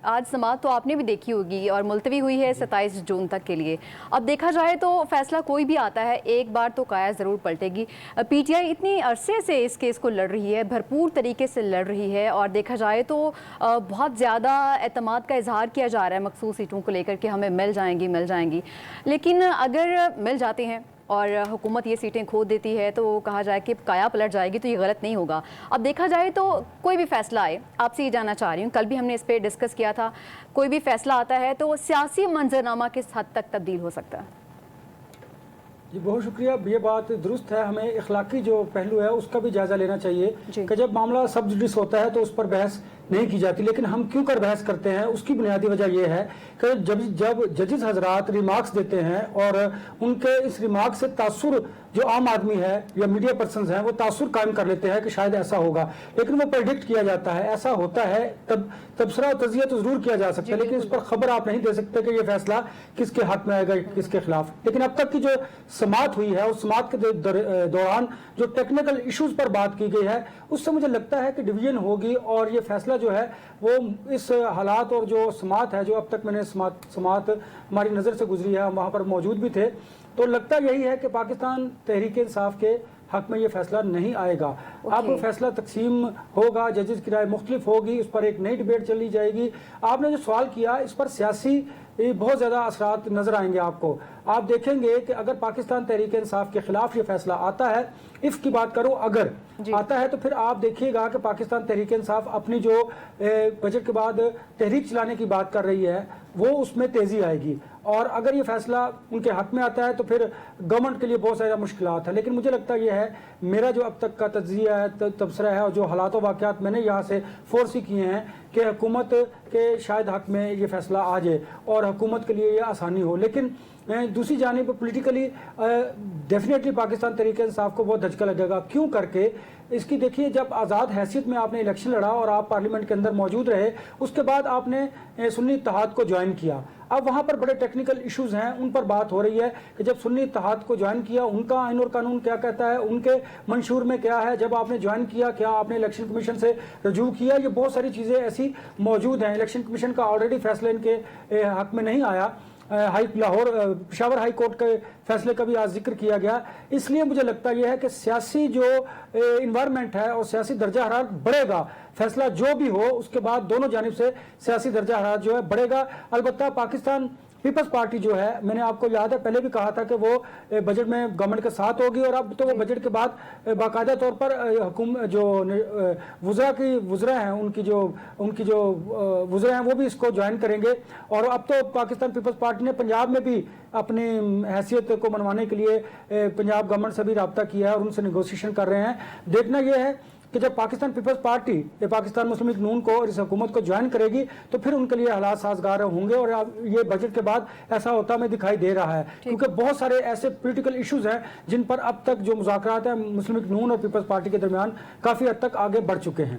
آج سماعت تو آپ نے بھی دیکھی ہوگی اور ملتوی ہوئی ہے 27 جون تک کے لیے. اب دیکھا جائے تو فیصلہ کوئی بھی آتا ہے ایک بار تو قایا ضرور پلٹے گی. پی ٹی آئی اتنی عرصے سے اس کیس کو لڑ رہی ہے, بھرپور طریقے سے لڑ رہی ہے, اور دیکھا جائے تو بہت زیادہ اعتماد کا اظہار کیا جا رہا ہے مخصوص سیٹوں کو لے کر کہ ہمیں مل جائیں گی. لیکن اگر مل جاتے ہیں اور حکومت یہ سیٹیں کھو دیتی ہے تو کہا جائے کہ قایا پلٹ جائے گی, تو یہ غلط نہیں ہوگا. اب دیکھا جائے تو کوئی بھی فیصلہ آئے, آپ سے یہ جاننا چاہ رہی ہوں, کل بھی ہم نے اس پہ ڈسکس کیا تھا, کوئی بھی فیصلہ آتا ہے تو سیاسی منظرنامہ کس حد تک تبدیل ہو سکتا ہے؟ جی بہت شکریہ. یہ بات درست ہے, ہمیں اخلاقی جو پہلو ہے اس کا بھی جائزہ لینا چاہیے کہ جب معاملہ سب جوڈس ہوتا ہے تو اس پر بحث نہیں کی جاتی, لیکن ہم کیوں کر بحث کرتے ہیں اس کی بنیادی وجہ یہ ہے کہ جب ججز حضرات ریمارکس دیتے ہیں اور ان کے اس ریمارک سے تاثر جو عام آدمی ہے یا میڈیا پرسنز ہیں وہ تاثر قائم کر لیتے ہیں کہ شاید ایسا ہوگا, لیکن وہ پریڈکٹ کیا جاتا ہے, ایسا ہوتا ہے, تبصرہ و تجزیہ تو ضرور کیا جا سکتا ہے, لیکن اس پر خبر آپ نہیں دے سکتے کہ یہ فیصلہ کس کے حق میں آئے گا کس کے خلاف. لیکن اب تک کی جو سماعت ہوئی ہے اس سماعت کے دوران جو ٹیکنیکل ایشوز پر بات کی گئی ہے اس سے مجھے لگتا ہے کہ ڈویژن ہوگی, اور یہ فیصلہ جو ہے وہ اس حالات اور جو سماعت ہے جو اب تک میں نے سماعت ہماری نظر سے گزری ہے, ہم وہاں پر موجود بھی تھے, تو لگتا یہی ہے کہ پاکستان تحریک انصاف کے حق میں یہ فیصلہ نہیں آئے گا. اب فیصلہ تقسیم ہوگا, ججز کی رائے مختلف ہوگی, اس پر ایک نئی ڈیبیٹ چلی جائے گی. آپ نے جو سوال کیا اس پر سیاسی بہت زیادہ اثرات نظر آئیں گے آپ کو. آپ دیکھیں گے کہ اگر پاکستان تحریک انصاف کے خلاف یہ فیصلہ آتا ہے, اف کی بات کروں اگر آتا ہے, تو پھر آپ دیکھیے گا کہ پاکستان تحریک انصاف اپنی جو بجٹ کے بعد تحریک چلانے کی بات کر رہی ہے وہ اس میں تیزی آئے گی, اور اگر یہ فیصلہ ان کے حق میں آتا ہے تو پھر گورنمنٹ کے لیے بہت سارے مشکلات ہیں. لیکن مجھے لگتا یہ ہے, میرا جو اب تک کا تجزیہ ہے, تبصرہ ہے, اور جو حالات و واقعات میں نے یہاں سے فورسی کیے ہیں کہ حکومت کے شاید حق میں یہ فیصلہ آ جائے اور حکومت کے لیے یہ آسانی ہو. لیکن دوسری جانب پولیٹیکلی ڈیفینیٹلی پاکستان تحریک انصاف کو بہت دھچکا لگے گا. کیوں کر کے اس کی دیکھیے, جب آزاد حیثیت میں آپ نے الیکشن لڑا اور آپ پارلیمنٹ کے اندر موجود رہے, اس کے بعد آپ نے سنی اتحاد کو جوائن کیا. اب وہاں پر بڑے ٹیکنیکل ایشوز ہیں, ان پر بات ہو رہی ہے کہ جب سنی اتحاد کو جوائن کیا ان کا آئین اور قانون کیا کہتا ہے, ان کے منشور میں کیا ہے, جب آپ نے جوائن کیا کیا آپ نے الیکشن کمیشن سے رجوع کیا, یہ بہت ساری چیزیں ایسی موجود ہیں. الیکشن کمیشن کا آلریڈی فیصلہ ان کے حق میں نہیں آیا, پشاور ہائی کورٹ کے فیصلے کا بھی آج ذکر کیا گیا. اس لیے مجھے لگتا یہ ہے کہ سیاسی جو انوائرمنٹ ہے اور سیاسی درجہ حرارت بڑھے گا, فیصلہ جو بھی ہو اس کے بعد دونوں جانب سے سیاسی درجہ حرارت جو ہے بڑھے گا. البتہ پاکستان پیپلز پارٹی جو ہے, میں نے آپ کو یاد ہے پہلے بھی کہا تھا کہ وہ بجٹ میں گورنمنٹ کے ساتھ ہوگی, اور اب تو وہ بجٹ کے بعد باقاعدہ طور پر جو وزراء ہیں ان کی جو وزراء ہیں وہ بھی اس کو جوائن کریں گے. اور اب تو پاکستان پیپلز پارٹی نے پنجاب میں بھی اپنی حیثیت کو منوانے کے لیے پنجاب گورنمنٹ سے بھی رابطہ کیا ہے اور ان سے نیگوسیشن کر رہے ہیں. دیکھنا یہ ہے کہ جب پاکستان پیپلز پارٹی پاکستان مسلم لیگ نون کو اور اس حکومت کو جوائن کرے گی تو پھر ان کے لیے حالات سازگار ہوں گے, اور یہ بجٹ کے بعد ایسا ہوتا ہمیں دکھائی دے رہا ہے, کیونکہ بہت سارے ایسے پولیٹیکل ایشوز ہیں جن پر اب تک جو مذاکرات ہیں مسلم لیگ نون اور پیپلز پارٹی کے درمیان کافی حد تک آگے بڑھ چکے ہیں.